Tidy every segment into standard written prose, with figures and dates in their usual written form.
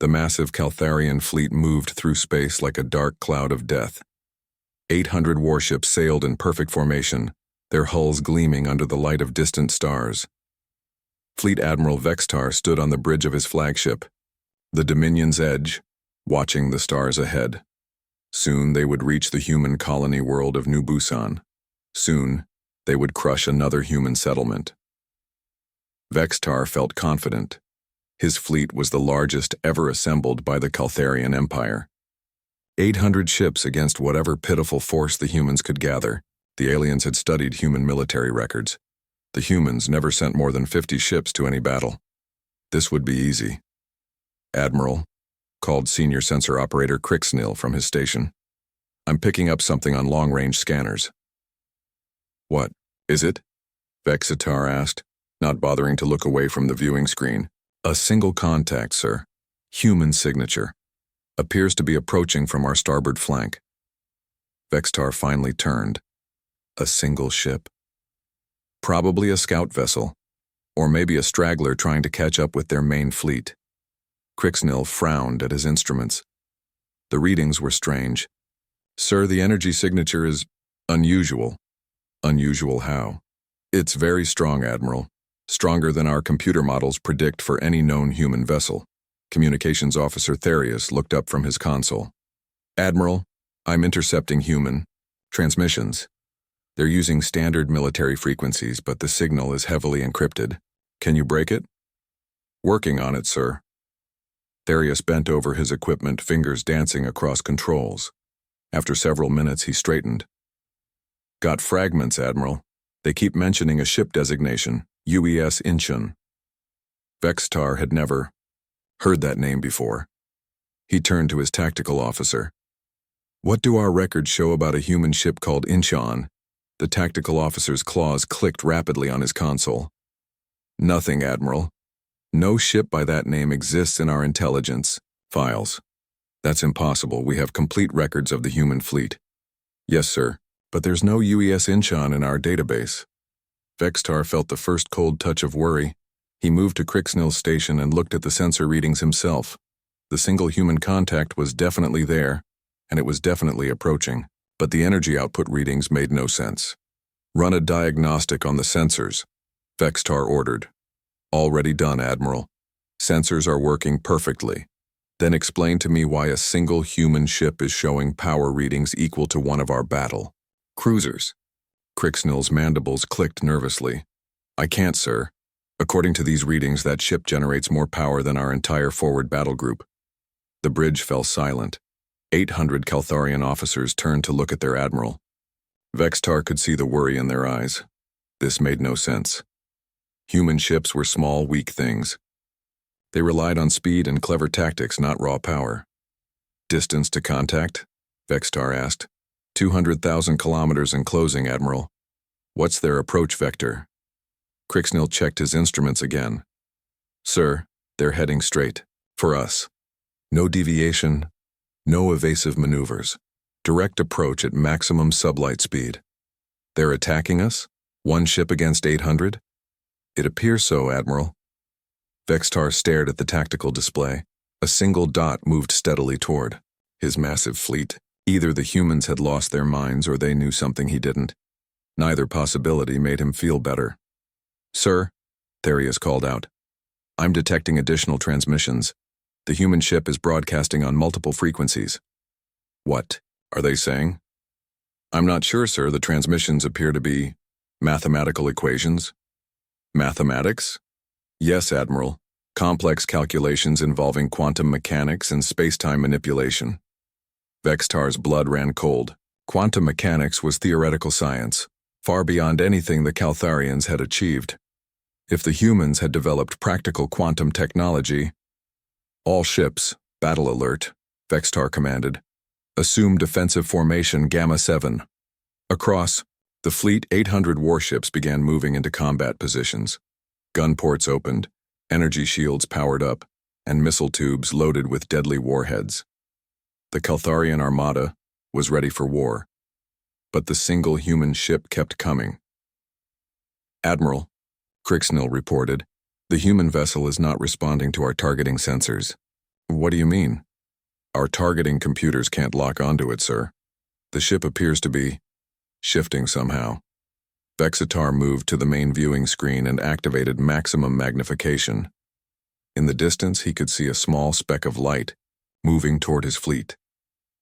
The massive Caltharian fleet moved through space like a dark cloud of death. 800 warships sailed in perfect formation, their hulls gleaming under the light of distant stars. Fleet Admiral Vextar stood on the bridge of his flagship, the Dominion's edge, watching the stars ahead. Soon they would reach the human colony world of New Busan. Soon they would crush another human settlement. Vextar felt confident. His fleet was the largest ever assembled by the Caltharian Empire. 800 ships against whatever pitiful force the humans could gather. The aliens had studied human military records. The humans never sent more than 50 ships to any battle. This would be easy. "Admiral," called Senior Sensor Operator Crixnil from his station. "I'm picking up something on long-range scanners." "What is it?" Vexitar asked, not bothering to look away from the viewing screen. "A single contact, sir. Human signature. Appears to be approaching from our starboard flank." Vextar finally turned. A single ship? Probably a scout vessel, or maybe a straggler trying to catch up with their main fleet. Crixnil frowned at his instruments. The readings were strange. "Sir, the energy signature is unusual." "Unusual how?" "It's very strong, Admiral. Stronger than our computer models predict for any known human vessel." Communications Officer Therius looked up from his console. "Admiral, I'm intercepting human transmissions. They're using standard military frequencies, but the signal is heavily encrypted. Can you break it?" "Working on it, sir." Therius bent over his equipment, fingers dancing across controls. After several minutes, he straightened. "Got fragments, Admiral. They keep mentioning a ship designation, UES Incheon." Vextar had never heard that name before. He turned to his tactical officer. "What do our records show about a human ship called Incheon?" The tactical officer's claws clicked rapidly on his console. "Nothing, Admiral. No ship by that name exists in our intelligence files. That's impossible. We have complete records of the human fleet." "Yes, sir, but there's no UES Incheon in our database." Vextar felt the first cold touch of worry. He moved to Crixnil's station and looked at the sensor readings himself. The single human contact was definitely there, and it was definitely approaching, but the energy output readings made no sense. "Run a diagnostic on the sensors," Vextar ordered. "Already done, Admiral. Sensors are working perfectly. Then explain to me why a single human ship is showing power readings equal to one of our battle cruisers." Crixnil's mandibles clicked nervously. "I can't, sir. According to these readings, that ship generates more power than our entire forward battle group." The bridge fell silent. 800 Caltharian officers turned to look at their admiral. Vextar could see the worry in their eyes. This made no sense. Human ships were small, weak things. They relied on speed and clever tactics, not raw power. "Distance to contact?" Vextar asked. 200,000 kilometers and closing, Admiral." "What's their approach vector?" Crixnil checked his instruments again. "Sir, they're heading straight. For us. No deviation, no evasive maneuvers. Direct approach at maximum sublight speed." "They're attacking us? One ship against 800? "It appears so, Admiral." Vextar stared at the tactical display. A single dot moved steadily toward his massive fleet. Either the humans had lost their minds or they knew something he didn't. Neither possibility made him feel better. "Sir," Therius called out, "I'm detecting additional transmissions. The human ship is broadcasting on multiple frequencies." "What are they saying?" "I'm not sure, sir. The transmissions appear to be mathematical equations." "Mathematics?" "Yes, Admiral. Complex calculations involving quantum mechanics and space-time manipulation." Vextar's blood ran cold. Quantum mechanics was theoretical science, far beyond anything the Caltharians had achieved. If the humans had developed practical quantum technology— "All ships, battle alert," Vextar commanded. "Assume defensive formation Gamma 7. Across the fleet, 800 warships began moving into combat positions. Gun ports opened, energy shields powered up, and missile tubes loaded with deadly warheads. The Caltharian Armada was ready for war. But the single human ship kept coming. "Admiral," Crixnil reported, "the human vessel is not responding to our targeting sensors. What do you mean? Our targeting computers can't lock onto it, sir. The ship appears to be shifting somehow. Vexitar moved to the main viewing screen and activated maximum magnification. In the distance, he could see a small speck of light moving toward his fleet.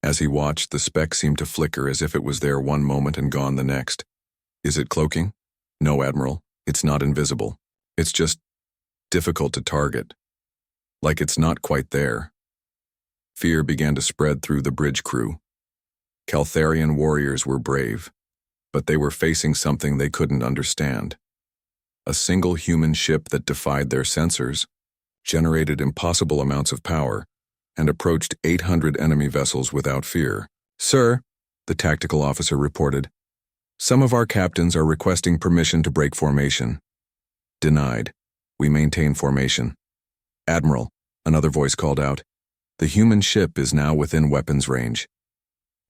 As he watched, the speck seemed to flicker as if it was there one moment and gone the next. Is it cloaking? No, Admiral. It's not invisible. It's just difficult to target. Like it's not quite there. Fear began to spread through the bridge crew. Caltharian warriors were brave, but they were facing something they couldn't understand. A single human ship that defied their sensors, generated impossible amounts of power, and approached 800 enemy vessels without fear. Sir, the tactical officer reported, some of our captains are requesting permission to break formation. Denied. We maintain formation. Admiral, another voice called out, the human ship is now within weapons range.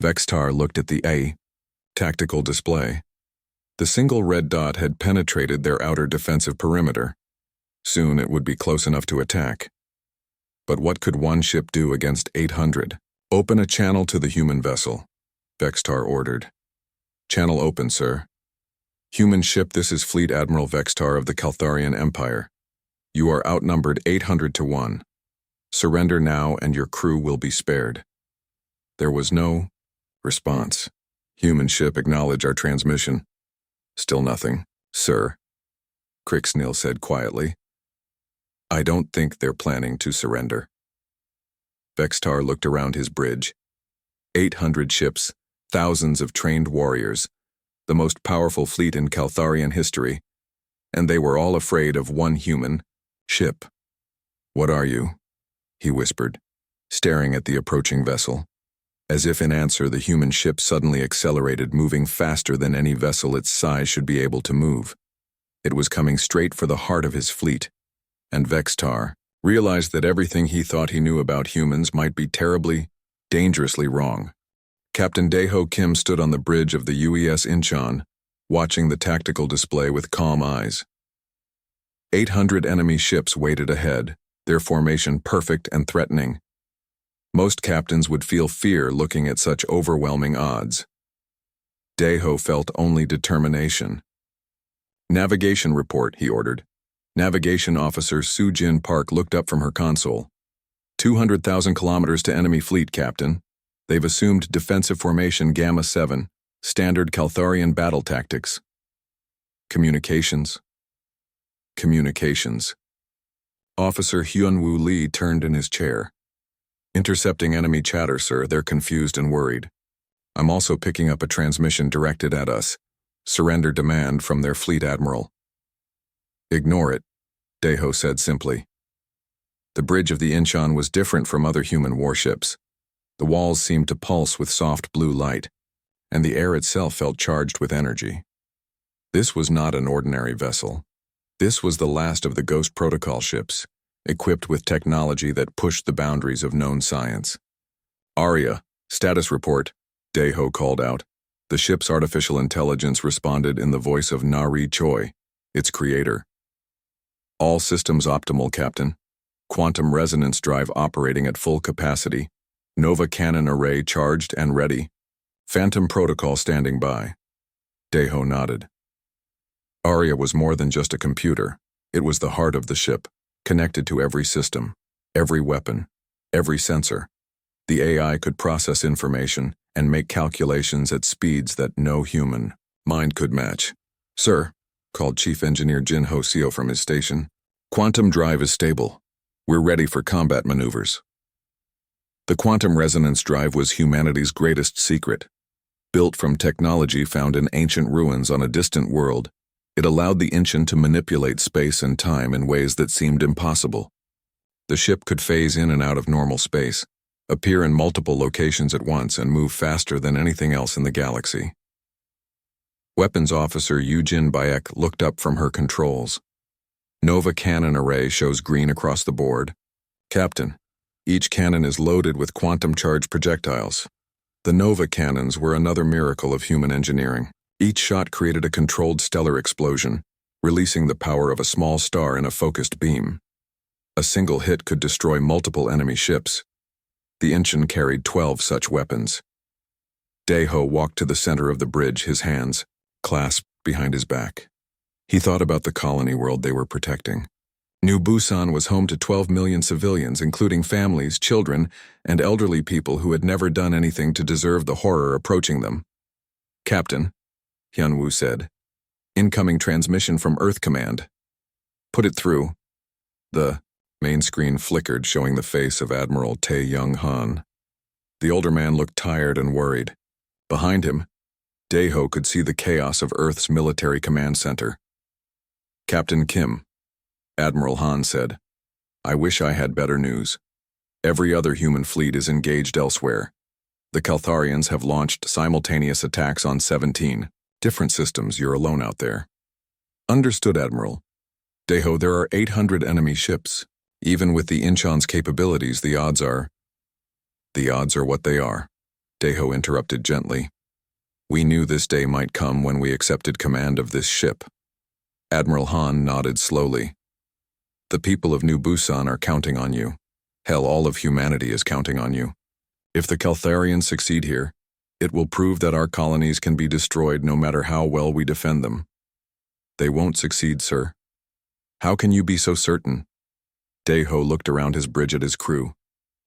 Vextar looked at the tactical display. The single red dot had penetrated their outer defensive perimeter. Soon it would be close enough to attack. But what could one ship do against 800? Open a channel to the human vessel, Vextar ordered. Channel open, sir. Human ship, this is Fleet Admiral Vextar of the Caltharian Empire. You are outnumbered 800 to 1. Surrender now and your crew will be spared. There was no response. Human ship, acknowledge our transmission. Still nothing, sir, Crixnil said quietly. I don't think they're planning to surrender. Vextar looked around his bridge. 800 ships, thousands of trained warriors, the most powerful fleet in Caltharian history, and they were all afraid of one human ship. What are you? He whispered, staring at the approaching vessel. As if in answer, the human ship suddenly accelerated, moving faster than any vessel its size should be able to move. It was coming straight for the heart of his fleet, and Vextar realized that everything he thought he knew about humans might be terribly, dangerously wrong. Captain Daeho Kim stood on the bridge of the UES Incheon, watching the tactical display with calm eyes. 800 enemy ships waited ahead, their formation perfect and threatening. Most captains would feel fear looking at such overwhelming odds. Daeho felt only determination. Navigation report, he ordered. Navigation officer Soo-Jin Park looked up from her console. 200,000 kilometers to enemy fleet, Captain. They've assumed defensive formation Gamma 7, standard Caltharian battle tactics. Communications. Communications. Officer Hyun-Woo Lee turned in his chair. Intercepting enemy chatter, sir. They're confused and worried. I'm also picking up a transmission directed at us. Surrender demand from their fleet admiral. Ignore it, Daeho said simply. The bridge of the Incheon was different from other human warships. The walls seemed to pulse with soft blue light, and the air itself felt charged with energy. This was not an ordinary vessel. This was the last of the Ghost Protocol ships, equipped with technology that pushed the boundaries of known science. Arya, status report, Daeho called out. The ship's artificial intelligence responded in the voice of Nari Choi, its creator. All systems optimal, Captain. Quantum resonance drive operating at full capacity. Nova cannon array charged and ready. Phantom protocol standing by. Daeho nodded. Arya was more than just a computer. It was the heart of the ship, connected to every system, every weapon, every sensor. The AI could process information and make calculations at speeds that no human mind could match. Sir, called Chief Engineer Jin Ho-seo from his station, quantum drive is stable. We're ready for combat maneuvers. The quantum resonance drive was humanity's greatest secret. Built from technology found in ancient ruins on a distant world, it allowed the Incheon to manipulate space and time in ways that seemed impossible. The ship could phase in and out of normal space, appear in multiple locations at once, and move faster than anything else in the galaxy. Weapons Officer Yujin Bayek looked up from her controls. Nova cannon array shows green across the board. Captain, each cannon is loaded with quantum-charged projectiles. The Nova cannons were another miracle of human engineering. Each shot created a controlled stellar explosion, releasing the power of a small star in a focused beam. A single hit could destroy multiple enemy ships. The Incheon carried 12 such weapons. Daeho walked to the center of the bridge, his hands clasped behind his back. He thought about the colony world they were protecting. New Busan was home to 12 million civilians, including families, children, and elderly people who had never done anything to deserve the horror approaching them. "Captain," Hyunwoo said, "incoming transmission from Earth Command." "Put it through." The main screen flickered, showing the face of Admiral Tae Young-han. The older man looked tired and worried. Behind him, Daeho could see the chaos of Earth's military command center. "Captain Kim," Admiral Han said, "I wish I had better news. Every other human fleet is engaged elsewhere. The Caltharians have launched simultaneous attacks on 17 different systems. You're alone out there." "Understood, Admiral. Daeho, there are 800 enemy ships. Even with the Incheon's capabilities, the odds are..." "The odds are what they are," Daeho interrupted gently. "We knew this day might come when we accepted command of this ship." Admiral Han nodded slowly. "The people of New Busan are counting on you. Hell, all of humanity is counting on you. If the Caltharians succeed here, it will prove that our colonies can be destroyed no matter how well we defend them." "They won't succeed, sir." "How can you be so certain?" Daeho looked around his bridge at his crew.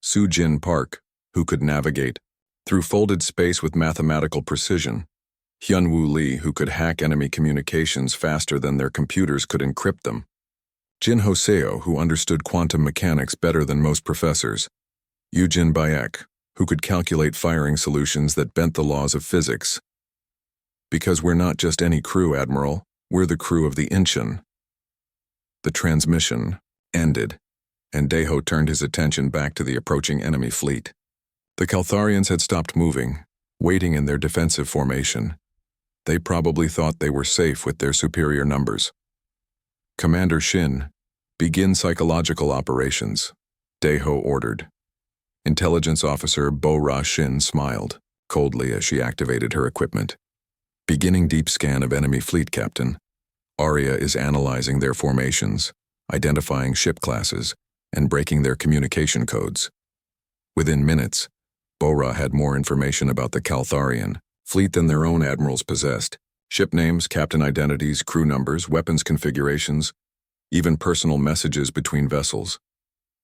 Soo-jin Park, who could navigate through folded space with mathematical precision. Hyunwoo Lee, who could hack enemy communications faster than their computers could encrypt them. Jin Hoseo, who understood quantum mechanics better than most professors. Yoojin Bayek, who could calculate firing solutions that bent the laws of physics. "Because we're not just any crew, Admiral. We're the crew of the Incheon." The transmission ended, and Daeho turned his attention back to the approaching enemy fleet. The Caltharians had stopped moving, waiting in their defensive formation. They probably thought they were safe with their superior numbers. "Commander Shin, begin psychological operations," Daeho ordered. Intelligence Officer Bo-Ra Shin smiled coldly as she activated her equipment. "Beginning deep scan of enemy fleet, Captain. Arya is analyzing their formations, identifying ship classes, and breaking their communication codes." Within minutes, Bo-Ra had more information about the Caltharian fleet than their own admirals possessed. Ship names, captain identities, crew numbers, weapons configurations, even personal messages between vessels.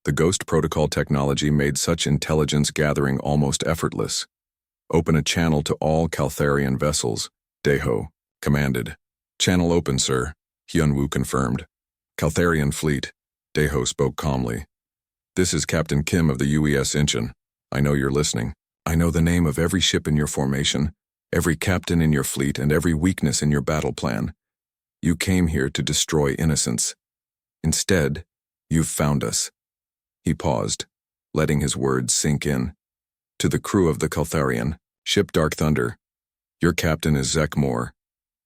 The Ghost Protocol technology made such intelligence gathering almost effortless. "Open a channel to all Caltharian vessels," Daeho commanded. "Channel open, sir," Hyunwoo confirmed. "Caltharian fleet," Daeho spoke calmly. "This is Captain Kim of the UES Incheon. I know you're listening. I know the name of every ship in your formation, every captain in your fleet, and every weakness in your battle plan. You came here to destroy innocents. Instead, you've found us." He paused, letting his words sink in. "To the crew of the Caltharian, ship Dark Thunder. Your captain is Zek Moore.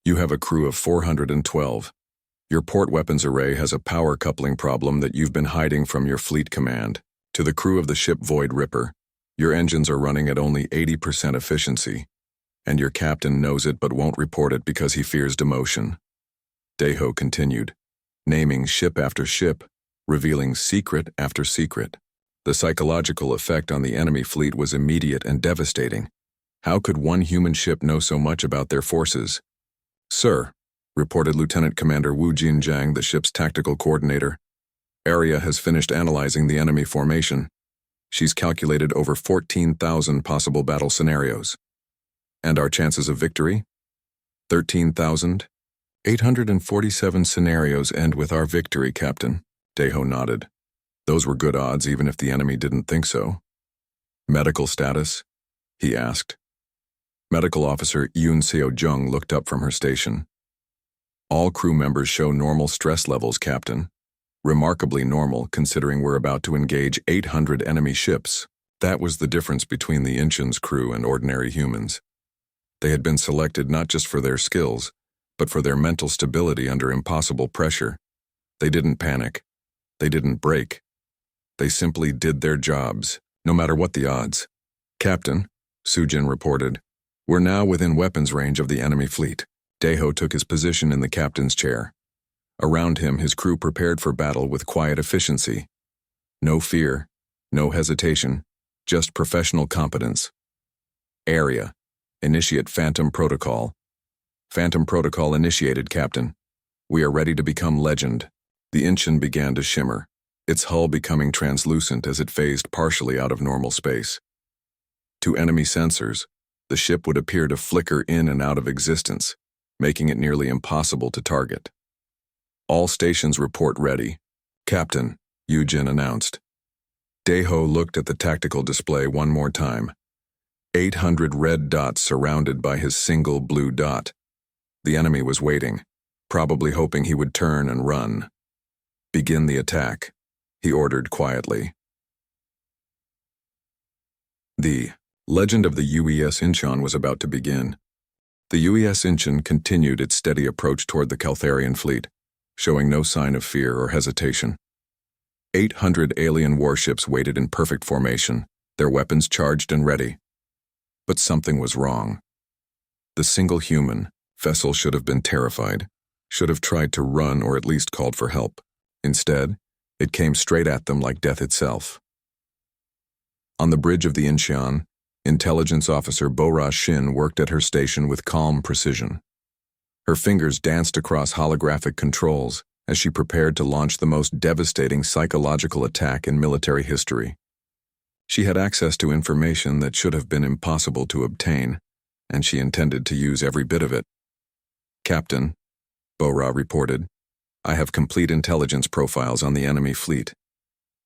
You have a crew of 412. Your port weapons array has a power coupling problem that you've been hiding from your fleet command. To the crew of the ship Void Ripper, your engines are running at only 80% efficiency, and your captain knows it but won't report it because he fears demotion." Daeho continued, naming ship after ship, revealing secret after secret. The psychological effect on the enemy fleet was immediate and devastating. How could one human ship know so much about their forces? "Sir," reported Lieutenant Commander Woo Jin-jang, the ship's tactical coordinator, "Arya has finished analyzing the enemy formation. She's calculated over 14,000 possible battle scenarios. And our chances of victory? 13,000. 847 scenarios end with our victory, Captain." Daeho nodded. "Those were good odds even if the enemy didn't think so." "Medical status?" he asked. Medical Officer Yoon Seo-jung looked up from her station. "All crew members show normal stress levels, Captain. Remarkably normal considering we're about to engage 800 enemy ships." That was the difference between the Incheon's crew and ordinary humans. They had been selected not just for their skills, but for their mental stability under impossible pressure. They didn't panic. They didn't break. They simply did their jobs, no matter what the odds. "Captain," Soo-jin reported, "we're now within weapons range of the enemy fleet." Daeho took his position in the captain's chair. Around him, his crew prepared for battle with quiet efficiency. No fear, no hesitation, just professional competence. Area. Initiate Phantom Protocol. Phantom Protocol initiated, Captain. We are ready to become legend. The Incheon began to shimmer, its hull becoming translucent as it phased partially out of normal space. To enemy sensors, the ship would appear to flicker in and out of existence, making it nearly impossible to target. All stations report ready, Captain, Yujin announced. Daeho looked at the tactical display one more time. 800 red dots surrounded by his single blue dot. The enemy was waiting, probably hoping he would turn and run. Begin the attack, he ordered quietly. The legend of the UES Incheon was about to begin. The UES Incheon continued its steady approach toward the Caltharian fleet, showing no sign of fear or hesitation. 800 alien warships waited in perfect formation, their weapons charged and ready. But something was wrong. The single human vessel should have been terrified, should have tried to run or at least called for help. Instead, it came straight at them like death itself. On the bridge of the Incheon, Intelligence Officer Bo-Ra Shin worked at her station with calm precision. Her fingers danced across holographic controls as she prepared to launch the most devastating psychological attack in military history. She had access to information that should have been impossible to obtain, and she intended to use every bit of it. Captain, Bo-Ra reported, I have complete intelligence profiles on the enemy fleet.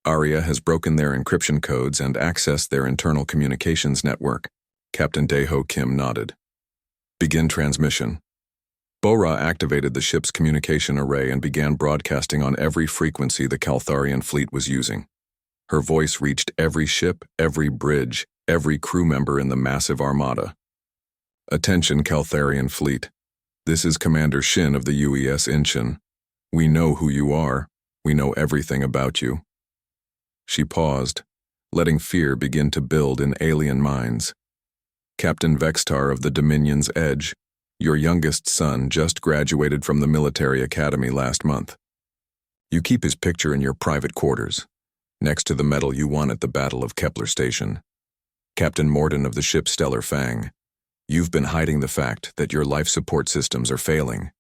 Aria has broken their encryption codes and accessed their internal communications network. Captain Daeho Kim nodded. Begin transmission. Bo-Ra activated the ship's communication array and began broadcasting on every frequency the Caltharian fleet was using. Her voice reached every ship, every bridge, every crew member in the massive Armada. Attention, Caltharian fleet. This is Commander Shin of the UES Incheon. We know who you are. We know everything about you. She paused, letting fear begin to build in alien minds. Captain Vextar of the Dominion's Edge, your youngest son just graduated from the military academy last month. You keep his picture in your private quarters, next to the medal you won at the Battle of Kepler Station. Captain Morden of the ship Stellar Fang, you've been hiding the fact that your life support systems are failing.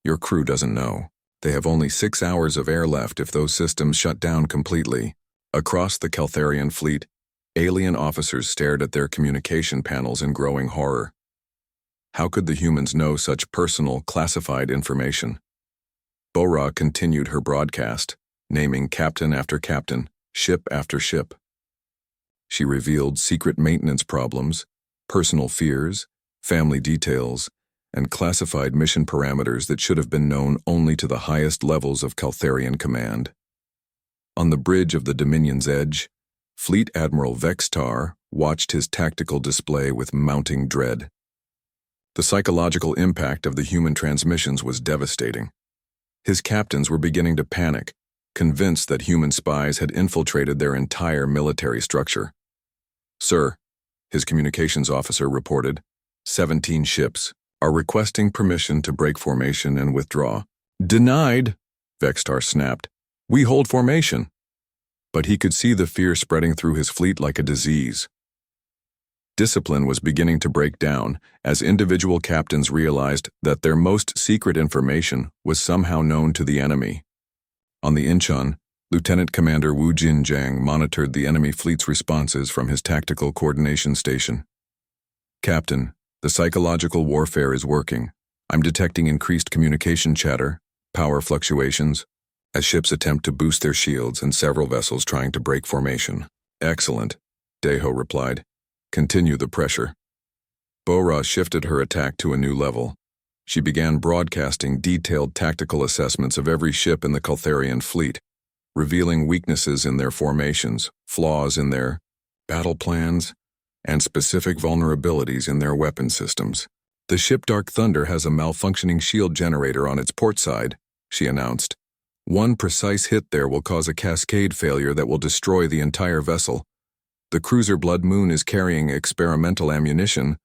Your crew doesn't know. They have only 6 hours of air left if those systems shut down completely. Across the Caltharian fleet, alien officers stared at their communication panels in growing horror. How could the humans know such personal, classified information? Bo-Ra continued her broadcast, naming captain after captain, ship after ship. She revealed secret maintenance problems, personal fears, family details, and classified mission parameters that should have been known only to the highest levels of Caltharian command. On the bridge of the Dominion's Edge, Fleet Admiral Vextar watched his tactical display with mounting dread. The psychological impact of the human transmissions was devastating. His captains were beginning to panic, convinced that human spies had infiltrated their entire military structure. Sir, his communications officer reported, 17 ships are requesting permission to break formation and withdraw. Denied, Vextar snapped. We hold formation. But he could see the fear spreading through his fleet like a disease. Discipline was beginning to break down as individual captains realized that their most secret information was somehow known to the enemy. On the Incheon, Lieutenant Commander Wu Jinjiang monitored the enemy fleet's responses from his tactical coordination station. Captain, the psychological warfare is working. I'm detecting increased communication chatter, power fluctuations, as ships attempt to boost their shields and several vessels trying to break formation. Excellent, Daeho replied. Continue the pressure. Bo-Ra shifted her attack to a new level. She began broadcasting detailed tactical assessments of every ship in the Caltharian fleet, revealing weaknesses in their formations, flaws in their battle plans, and specific vulnerabilities in their weapon systems. The ship Dark Thunder has a malfunctioning shield generator on its port side, she announced. One precise hit there will cause a cascade failure that will destroy the entire vessel. The cruiser Blood Moon is carrying experimental ammunition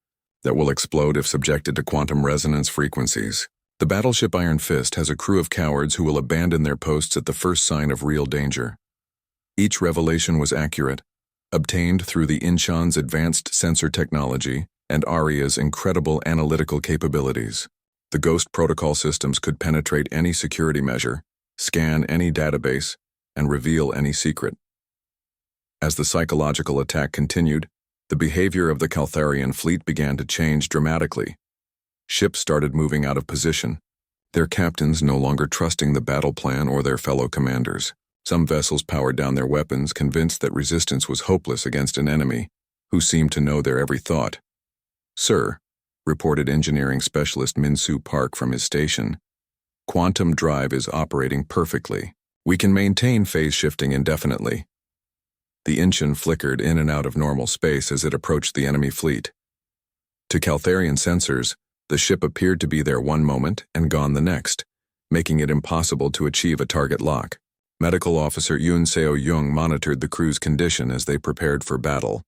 that will explode if subjected to quantum resonance frequencies. The battleship Iron Fist has a crew of cowards who will abandon their posts at the first sign of real danger. Each revelation was accurate, obtained through the Inchan's advanced sensor technology and Aria's incredible analytical capabilities. The Ghost protocol systems could penetrate any security measure, scan any database, and reveal any secret. As the psychological attack continued, the behavior of the Caltharian fleet began to change dramatically. Ships started moving out of position, their captains no longer trusting the battle plan or their fellow commanders. Some vessels powered down their weapons, convinced that resistance was hopeless against an enemy who seemed to know their every thought. "Sir," reported engineering specialist Min-Soo Park from his station, "quantum drive is operating perfectly. We can maintain phase shifting indefinitely." The Inchan flickered in and out of normal space as it approached the enemy fleet. To Caltharian sensors, the ship appeared to be there one moment and gone the next, making it impossible to achieve a target lock. Medical Officer Yoon Seo-young monitored the crew's condition as they prepared for battle.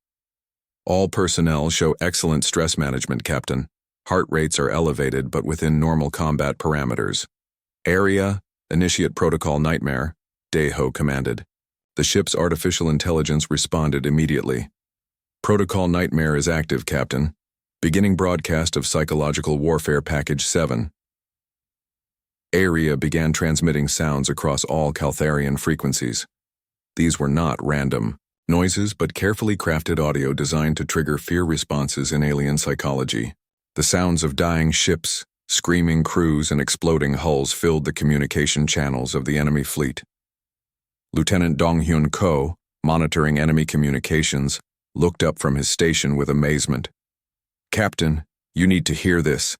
"All personnel show excellent stress management, Captain. Heart rates are elevated but within normal combat parameters." "Area, initiate protocol nightmare," Dae-ho commanded. The ship's artificial intelligence responded immediately. "Protocol nightmare is active, Captain. Beginning broadcast of Psychological Warfare Package 7. Area began transmitting sounds across all Caltharian frequencies. These were not random noises but carefully crafted audio designed to trigger fear responses in alien psychology. The sounds of dying ships, screaming crews, and exploding hulls filled the communication channels of the enemy fleet. Lieutenant Dong-hyun Ko, monitoring enemy communications, looked up from his station with amazement. "Captain, you need to hear this.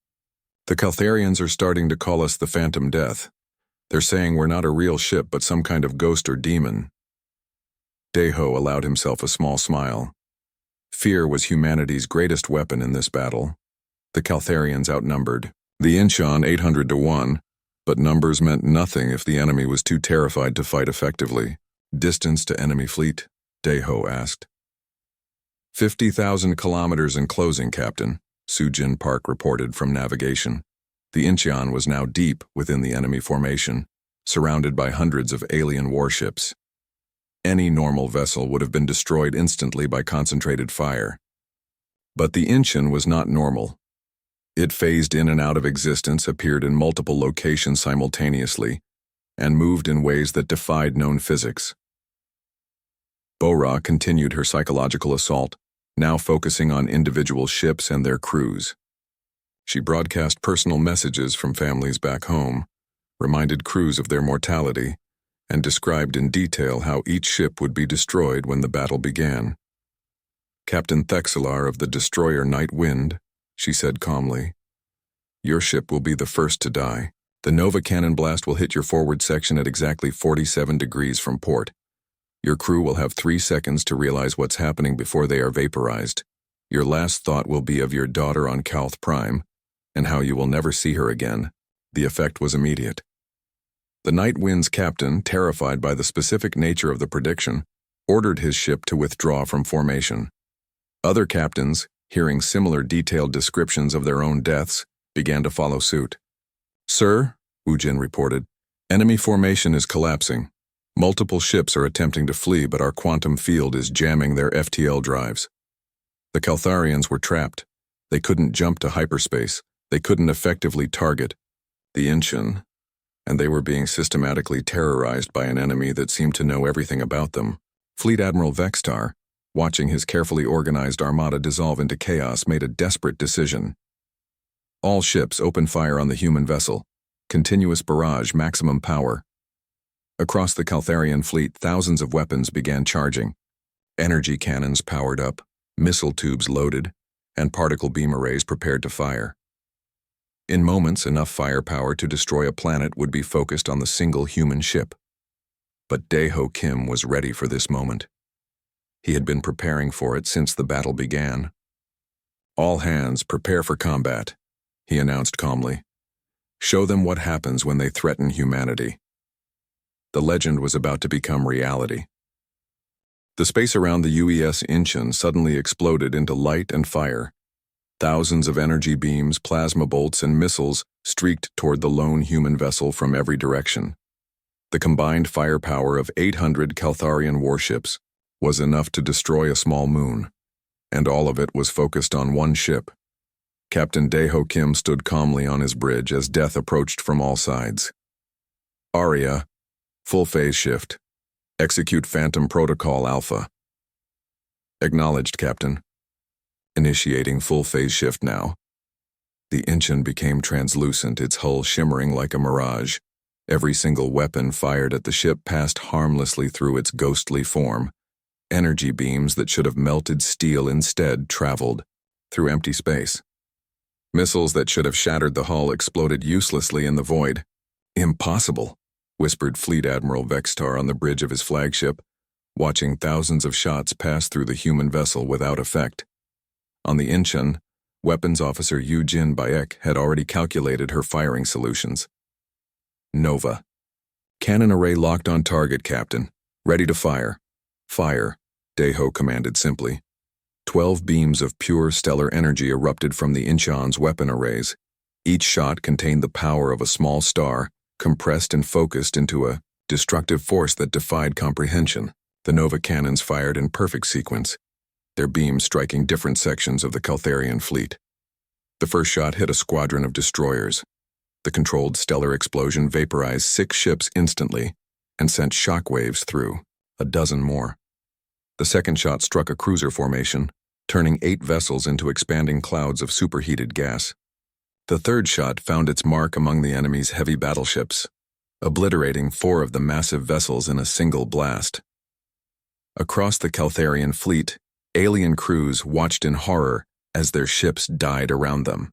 The Caltharians are starting to call us the Phantom Death. They're saying we're not a real ship but some kind of ghost or demon." Dae-ho allowed himself a small smile. Fear was humanity's greatest weapon in this battle. The Caltharians outnumbered the Inchan 800 to 1, but numbers meant nothing if the enemy was too terrified to fight effectively. "Distance to enemy fleet?" Dae-ho asked. 50,000 kilometers in closing, Captain," Soo-jin Park reported from navigation. The Inchan was now deep within the enemy formation, surrounded by hundreds of alien warships. Any normal vessel would have been destroyed instantly by concentrated fire. But the Inchan was not normal. It phased in and out of existence, appeared in multiple locations simultaneously, and moved in ways that defied known physics. Bora continued her psychological assault, now focusing on individual ships and their crews. She broadcast personal messages from families back home, reminded crews of their mortality, and described in detail how each ship would be destroyed when the battle began. "Captain Thexelar of the destroyer Night Wind," she said calmly, "your ship will be the first to die. The Nova cannon blast will hit your forward section at exactly 47 degrees from port. Your crew will have 3 seconds to realize what's happening before they are vaporized. Your last thought will be of your daughter on Calth Prime, and how you will never see her again." The effect was immediate. The Night Wind's captain, terrified by the specific nature of the prediction, ordered his ship to withdraw from formation. Other captains, hearing similar detailed descriptions of their own deaths, began to follow suit. "Sir," Woo-jin reported, "enemy formation is collapsing. Multiple ships are attempting to flee, but our quantum field is jamming their FTL drives. The Caltharians were trapped. They couldn't jump to hyperspace. They couldn't effectively target the Inchan, and they were being systematically terrorized by an enemy that seemed to know everything about them." Fleet Admiral Vextar, watching his carefully organized armada dissolve into chaos, made a desperate decision. "All ships open fire on the human vessel. Continuous barrage, maximum power." Across the Caltharian fleet, thousands of weapons began charging. Energy cannons powered up, missile tubes loaded, and particle beam arrays prepared to fire. In moments, enough firepower to destroy a planet would be focused on the single human ship. But Dae-ho Kim was ready for this moment. He had been preparing for it since the battle began. "All hands, prepare for combat," he announced calmly. "Show them what happens when they threaten humanity." The legend was about to become reality. The space around the UES Inchan suddenly exploded into light and fire. Thousands of energy beams, plasma bolts, and missiles streaked toward the lone human vessel from every direction. The combined firepower of 800 Caltharian warships was enough to destroy a small moon, and all of it was focused on one ship. Captain Daeho Kim stood calmly on his bridge as death approached from all sides. Aria, full phase shift. Execute Phantom Protocol Alpha. Acknowledged, Captain. Initiating full phase shift now. The Incheon became translucent, its hull shimmering like a mirage. Every single weapon fired at the ship passed harmlessly through its ghostly form. Energy beams that should have melted steel instead traveled through empty space. Missiles that should have shattered the hull exploded uselessly in the void. Impossible, whispered Fleet Admiral Vextar on the bridge of his flagship, watching thousands of shots pass through the human vessel without effect. On the Incheon, Weapons Officer Yu-Jin Bayek had already calculated her firing solutions. Nova. Cannon array locked on target, Captain. Ready to fire. Fire, Daeho commanded simply. 12 beams of pure stellar energy erupted from the Incheon's weapon arrays. Each shot contained the power of a small star, compressed and focused into a destructive force that defied comprehension. The Nova cannons fired in perfect sequence, their beams striking different sections of the Caltharian fleet. The first shot hit a squadron of destroyers. The controlled stellar explosion vaporized 6 ships instantly and sent shockwaves through a dozen more. The second shot struck a cruiser formation, turning 8 vessels into expanding clouds of superheated gas. The third shot found its mark among the enemy's heavy battleships, obliterating 4 of the massive vessels in a single blast. Across the Caltharian fleet, alien crews watched in horror as their ships died around them.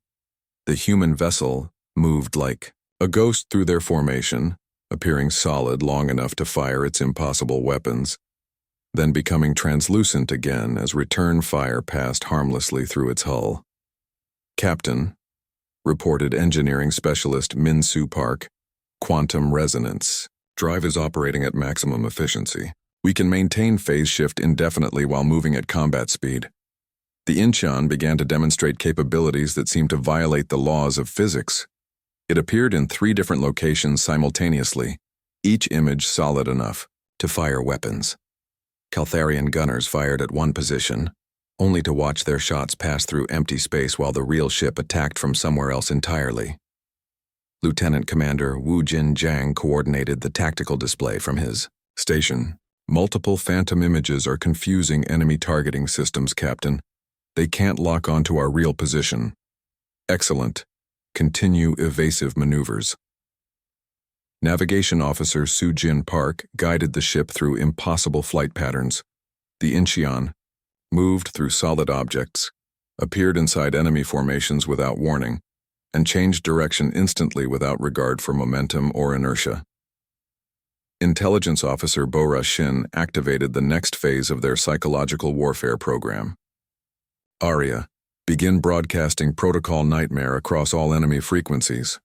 The human vessel moved like a ghost through their formation, appearing solid long enough to fire its impossible weapons, then becoming translucent again as return fire passed harmlessly through its hull. Captain, reported engineering specialist Min-Soo Park, quantum resonance. Drive is operating at maximum efficiency. We can maintain phase shift indefinitely while moving at combat speed. The Incheon began to demonstrate capabilities that seemed to violate the laws of physics. It appeared in 3 different locations simultaneously, each image solid enough to fire weapons. Caltharian gunners fired at one position, only to watch their shots pass through empty space while the real ship attacked from somewhere else entirely. Lieutenant Commander Wu Jin Jiang coordinated the tactical display from his station. Multiple phantom images are confusing enemy targeting systems, Captain. They can't lock onto our real position. Excellent. Continue evasive maneuvers. Navigation Officer Soo-Jin Park guided the ship through impossible flight patterns. The Incheon moved through solid objects, appeared inside enemy formations without warning, and changed direction instantly without regard for momentum or inertia. Intelligence Officer Bora Shin activated the next phase of their psychological warfare program. Aria, begin broadcasting Protocol Nightmare across all enemy frequencies.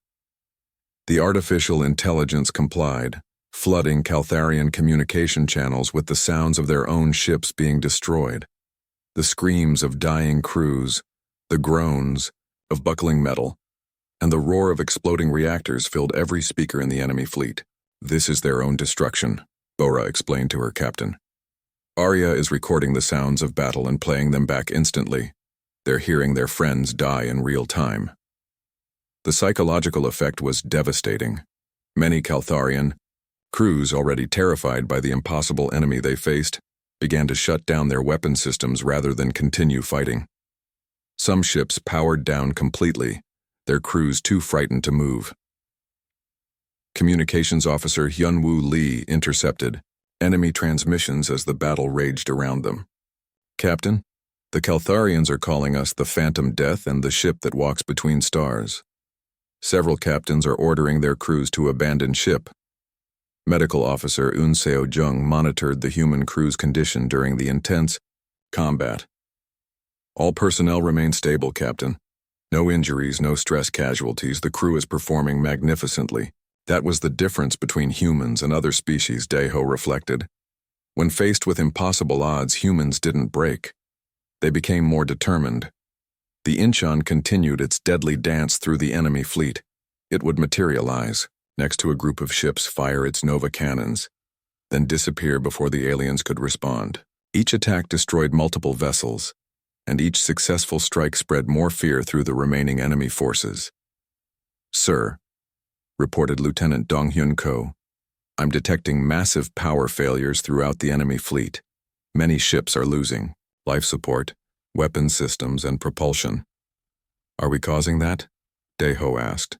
The artificial intelligence complied, flooding Caltharian communication channels with the sounds of their own ships being destroyed. The screams of dying crews, the groans of buckling metal, and the roar of exploding reactors filled every speaker in the enemy fleet. This is their own destruction, Bora explained to her captain. Aria is recording the sounds of battle and playing them back instantly. They're hearing their friends die in real time. The psychological effect was devastating. Many Caltharian crews, already terrified by the impossible enemy they faced, began to shut down their weapon systems rather than continue fighting. Some ships powered down completely, their crews too frightened to move. Communications Officer Hyunwoo Lee intercepted enemy transmissions as the battle raged around them. Captain, the Caltharians are calling us the Phantom Death and the ship that walks between stars. Several captains are ordering their crews to abandon ship. Medical Officer Eun Seo Jung monitored the human crew's condition during the intense combat. All personnel remain stable, Captain. No injuries, no stress casualties. The crew is performing magnificently. That was the difference between humans and other species, Daeho reflected. When faced with impossible odds, humans didn't break. They became more determined. The Incheon continued its deadly dance through the enemy fleet. It would materialize. next to a group of ships, fire its Nova cannons, then disappear before the aliens could respond. Each attack destroyed multiple vessels, and each successful strike spread more fear through the remaining enemy forces. "Sir," reported Lieutenant Dong-hyun Ko, "I'm detecting massive power failures throughout the enemy fleet. Many ships are losing life support, weapon systems, and propulsion." "Are we causing that?" Dae-ho asked.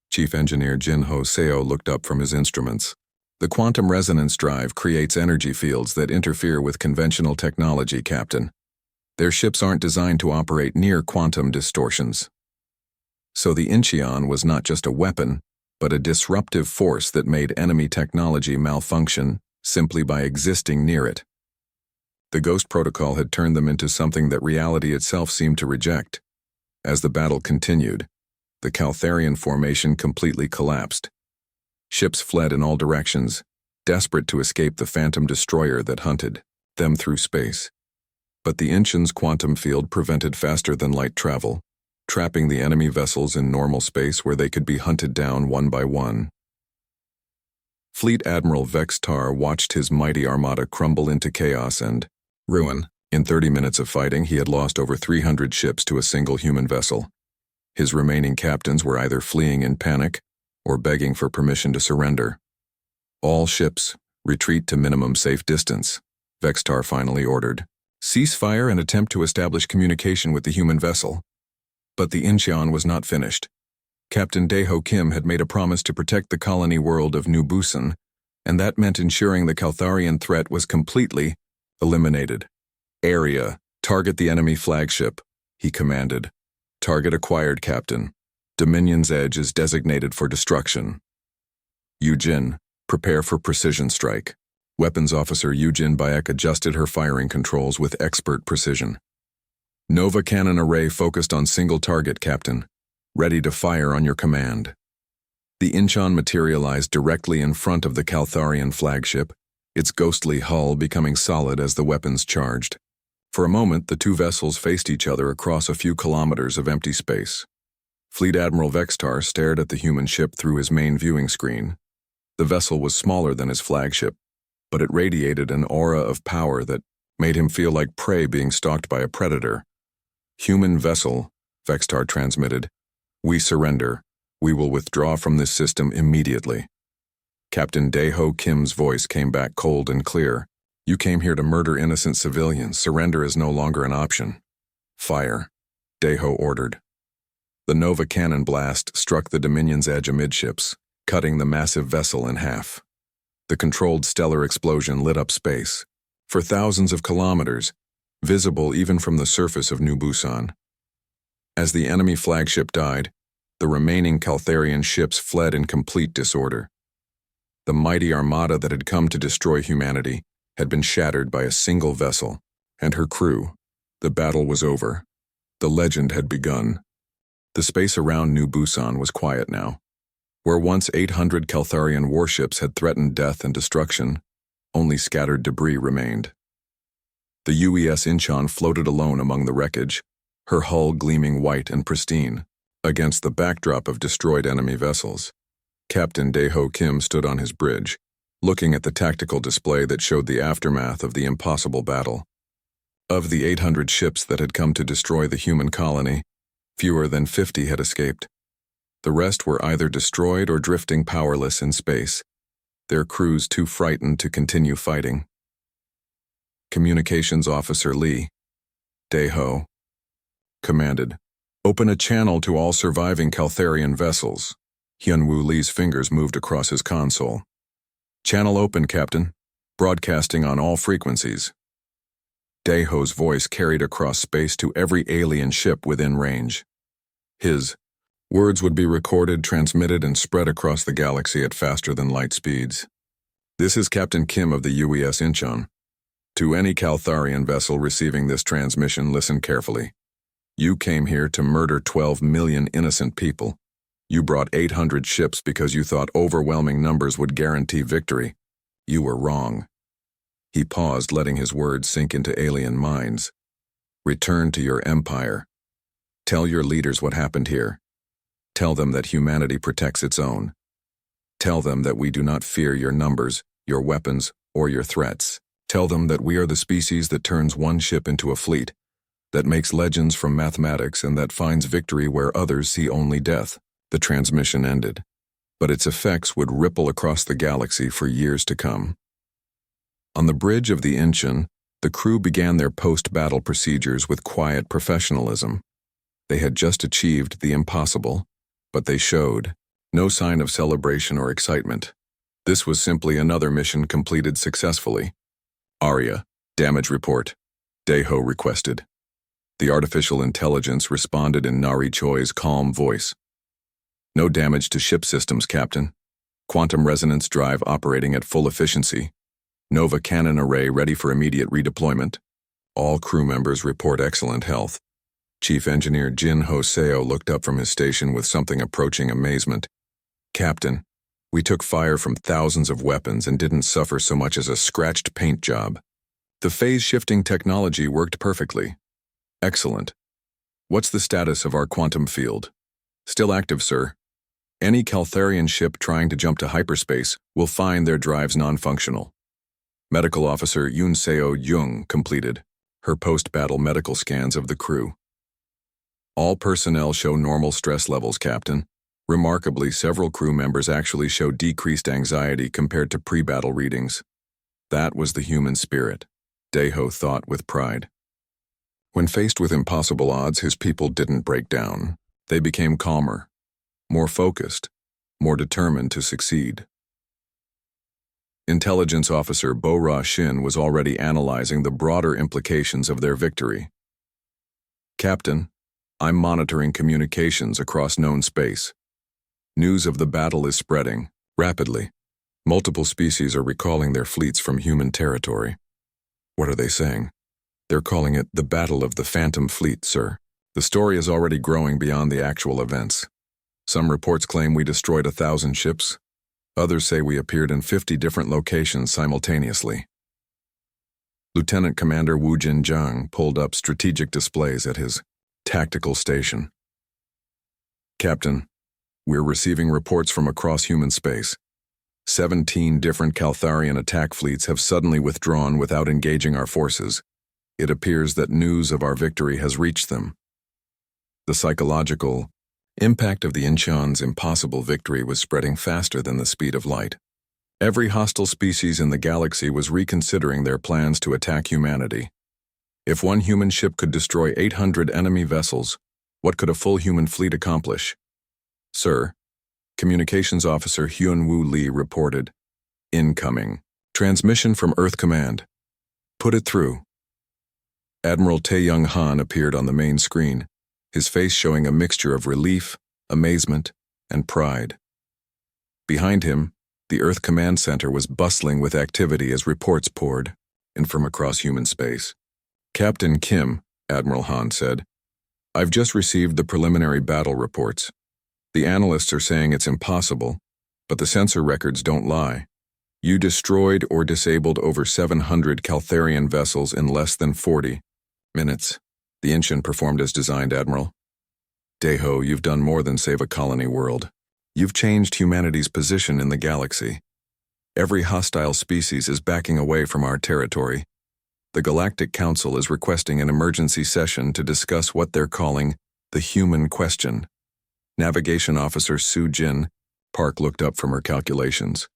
Chief Engineer Jin-ho Seo looked up from his instruments. "The quantum resonance drive creates energy fields that interfere with conventional technology, Captain. Their ships aren't designed to operate near quantum distortions." So the Incheon was not just a weapon, but a disruptive force that made enemy technology malfunction simply by existing near it. The Ghost Protocol had turned them into something that reality itself seemed to reject. As the battle continued, the Caltharian formation completely collapsed. Ships fled in all directions, desperate to escape the phantom destroyer that hunted them through space. But the Incheon's quantum field prevented faster-than-light travel, trapping the enemy vessels in normal space where they could be hunted down one by one. Fleet Admiral Vex Tar watched his mighty armada crumble into chaos and ruin. In 30 minutes of fighting, he had lost over 300 ships to a single human vessel. His remaining captains were either fleeing in panic or begging for permission to surrender. "All ships, retreat to minimum safe distance," Vex Tar finally ordered. "Cease fire and attempt to establish communication with the human vessel." But the Incheon was not finished. Captain Dae-ho Kim had made a promise to protect the colony world of New Busan, and that meant ensuring the Caltharian threat was completely eliminated. "Area, target the enemy flagship," he commanded. "Target acquired, Captain. Dominion's edge is designated for destruction." "Yujin, prepare for precision strike." Weapons Officer Yujin Baek adjusted her firing controls with expert precision. "Nova cannon array focused on single target, Captain. Ready to fire on your command." The Incheon materialized directly in front of the Caltharian flagship, its ghostly hull becoming solid as the weapons charged. For a moment, the two vessels faced each other across a few kilometers of empty space. Fleet Admiral Vex Tar stared at the human ship through his main viewing screen. The vessel was smaller than his flagship, but it radiated an aura of power that made him feel like prey being stalked by a predator. "Human vessel," Vex Tar transmitted. "We surrender. We will withdraw from this system immediately." Captain Dae-ho Kim's voice came back cold and clear. "You came here to murder innocent civilians. Surrender is no longer an option." "Fire," Dae-ho ordered. The Nova cannon blast struck the Dominion's edge amidships, cutting the massive vessel in half. The controlled stellar explosion lit up space, for thousands of kilometers, visible even from the surface of New Busan. As the enemy flagship died, the remaining Caltharian ships fled in complete disorder. The mighty armada that had come to destroy humanity had been shattered by a single vessel, and her crew. The battle was over. The legend had begun. The space around New Busan was quiet now. Where once 800 Caltharian warships had threatened death and destruction, only scattered debris remained. The UES Incheon floated alone among the wreckage, her hull gleaming white and pristine, against the backdrop of destroyed enemy vessels. Captain Dae-ho Kim stood on his bridge, looking at the tactical display that showed the aftermath of the impossible battle. Of the 800 ships that had come to destroy the human colony, fewer than 50 had escaped. The rest were either destroyed or drifting powerless in space, their crews too frightened to continue fighting. Communications Officer Lee, Dae-ho, commanded, "Open a channel to all surviving Caltharian vessels." Hyun-woo Lee's fingers moved across his console. "Channel open, Captain. Broadcasting on all frequencies." Dae-ho's voice carried across space to every alien ship within range. His words would be recorded, transmitted, and spread across the galaxy at faster-than-light speeds. "This is Captain Kim of the UES Incheon. To any Caltharian vessel receiving this transmission, listen carefully. You came here to murder 12 million innocent people. You brought 800 ships because you thought overwhelming numbers would guarantee victory. You were wrong." He paused, letting his words sink into alien minds. "Return to your empire. Tell your leaders what happened here. Tell them that humanity protects its own. Tell them that we do not fear your numbers, your weapons, or your threats. Tell them that we are the species that turns one ship into a fleet, that makes legends from mathematics and that finds victory where others see only death." The transmission ended, but its effects would ripple across the galaxy for years to come. On the bridge of the Incheon, the crew began their post-battle procedures with quiet professionalism. They had just achieved the impossible, but they showed no sign of celebration or excitement. This was simply another mission completed successfully. "Aria, damage report," Daeho requested. The artificial intelligence responded in Nari Choi's calm voice. "No damage to ship systems, Captain. Quantum resonance drive operating at full efficiency. Nova cannon array ready for immediate redeployment. All crew members report excellent health." Chief Engineer Jin Hoseo looked up from his station with something approaching amazement. "Captain, we took fire from thousands of weapons and didn't suffer so much as a scratched paint job. The phase-shifting technology worked perfectly." "Excellent. What's the status of our quantum field?" "Still active, sir. Any Caltharian ship trying to jump to hyperspace will find their drives non-functional." Medical Officer Yoon Seo Jung completed her post-battle medical scans of the crew. "All personnel show normal stress levels, Captain. Remarkably, several crew members actually show decreased anxiety compared to pre-battle readings." That was the human spirit, Daeho thought with pride. When faced with impossible odds, his people didn't break down. They became calmer, more focused, more determined to succeed. Intelligence Officer Bo-Ra Shin was already analyzing the broader implications of their victory. "Captain, I'm monitoring communications across known space. News of the battle is spreading rapidly. Multiple species are recalling their fleets from human territory." "What are they saying?" "They're calling it the Battle of the Phantom Fleet, sir. The story is already growing beyond the actual events. Some reports claim we destroyed 1,000 ships. Others say we appeared in 50 different locations simultaneously." Lieutenant Commander Wu Jinjiang pulled up strategic displays at his tactical station. "Captain, we're receiving reports from across human space. 17 different Caltharian attack fleets have suddenly withdrawn without engaging our forces. It appears that news of our victory has reached them." The psychological impact of the Incheon's impossible victory was spreading faster than the speed of light. Every hostile species in the galaxy was reconsidering their plans to attack humanity. If one human ship could destroy 800 enemy vessels, what could a full human fleet accomplish? "Sir," Communications Officer Hyun-Woo Lee reported. "Incoming. Transmission from Earth Command. Put it through." Admiral Tae-Young Han appeared on the main screen, his face showing a mixture of relief, amazement, and pride. Behind him, the Earth Command Center was bustling with activity as reports poured in from across human space. "Captain Kim," Admiral Han said, "I've just received the preliminary battle reports. The analysts are saying it's impossible, but the sensor records don't lie. You destroyed or disabled over 700 Caltharian vessels in less than 40 minutes. The Incheon performed as designed, Admiral. Daeho, you've done more than save a colony world. You've changed humanity's position in the galaxy. Every hostile species is backing away from our territory. The Galactic Council is requesting an emergency session to discuss what they're calling the human question." Navigation Officer Su Jin Park looked up from her calculations.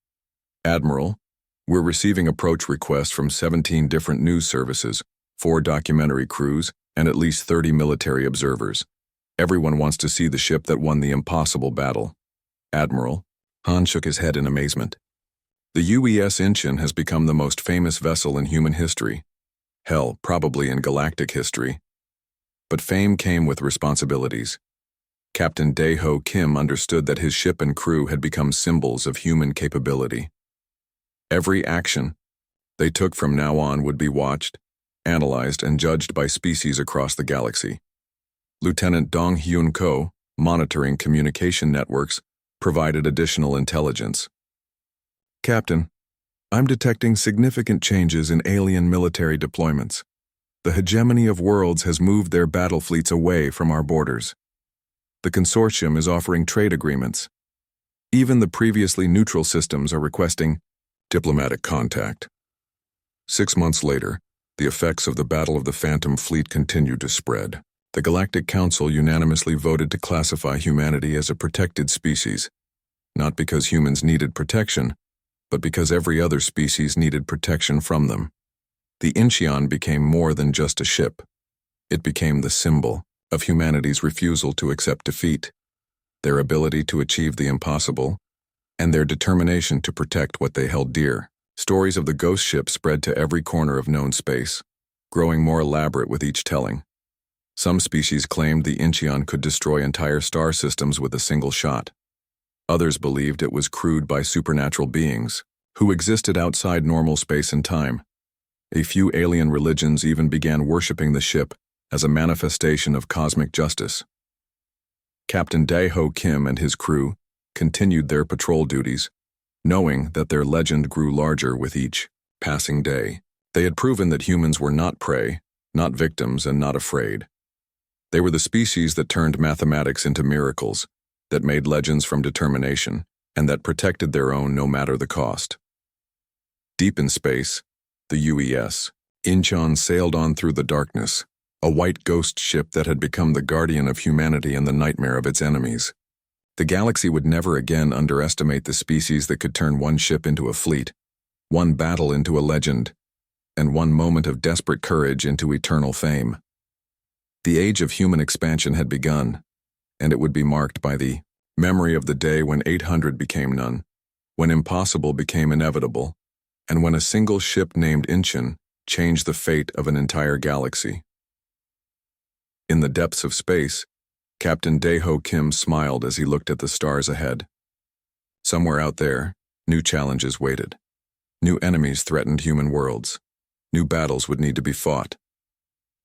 "Admiral, we're receiving approach requests from 17 different news services, 4 documentary crews, and at least 30 military observers. Everyone wants to see the ship that won the impossible battle." "Admiral," Han shook his head in amazement. "The UES Incheon has become the most famous vessel in human history. Hell, probably in galactic history. But fame came with responsibilities. Captain Daeho Kim understood that his ship and crew had become symbols of human capability. Every action they took from now on would be watched, analyzed, and judged by species across the galaxy. Lieutenant Dong Hyun Ko, monitoring communication networks, provided additional intelligence. "Captain, I'm detecting significant changes in alien military deployments. The hegemony of worlds has moved their battle fleets away from our borders. The consortium is offering trade agreements. Even the previously neutral systems are requesting diplomatic contact. 6 months later, the effects of the Battle of the Phantom Fleet continued to spread. The Galactic Council unanimously voted to classify humanity as a protected species, not because humans needed protection, but because every other species needed protection from them. The Incheon became more than just a ship. It became the symbol of humanity's refusal to accept defeat, their ability to achieve the impossible, and their determination to protect what they held dear. Stories of the ghost ship spread to every corner of known space, growing more elaborate with each telling. Some species claimed the Incheon could destroy entire star systems with a single shot. Others believed it was crewed by supernatural beings, who existed outside normal space and time. A few alien religions even began worshipping the ship as a manifestation of cosmic justice. Captain Dae-ho Kim and his crew continued their patrol duties, knowing that their legend grew larger with each passing day. They had proven that humans were not prey, not victims, and not afraid. They were the species that turned mathematics into miracles, that made legends from determination, and that protected their own no matter the cost. Deep in space, the UES Incheon sailed on through the darkness, a white ghost ship that had become the guardian of humanity and the nightmare of its enemies. The galaxy would never again underestimate the species that could turn one ship into a fleet, one battle into a legend, and one moment of desperate courage into eternal fame. The age of human expansion had begun, and it would be marked by the memory of the day when 800 became none, when impossible became inevitable, and when a single ship named Incheon changed the fate of an entire galaxy. In the depths of space, Captain Dae-ho Kim smiled as he looked at the stars ahead. Somewhere out there, new challenges waited. New enemies threatened human worlds. New battles would need to be fought.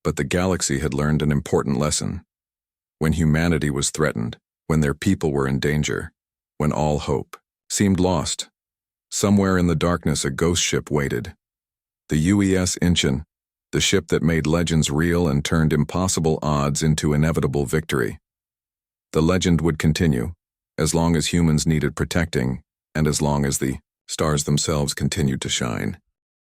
But the galaxy had learned an important lesson. When humanity was threatened, when their people were in danger, when all hope seemed lost, somewhere in the darkness a ghost ship waited. The UES Incheon, the ship that made legends real and turned impossible odds into inevitable victory. The legend would continue, as long as humans needed protecting, and as long as the stars themselves continued to shine.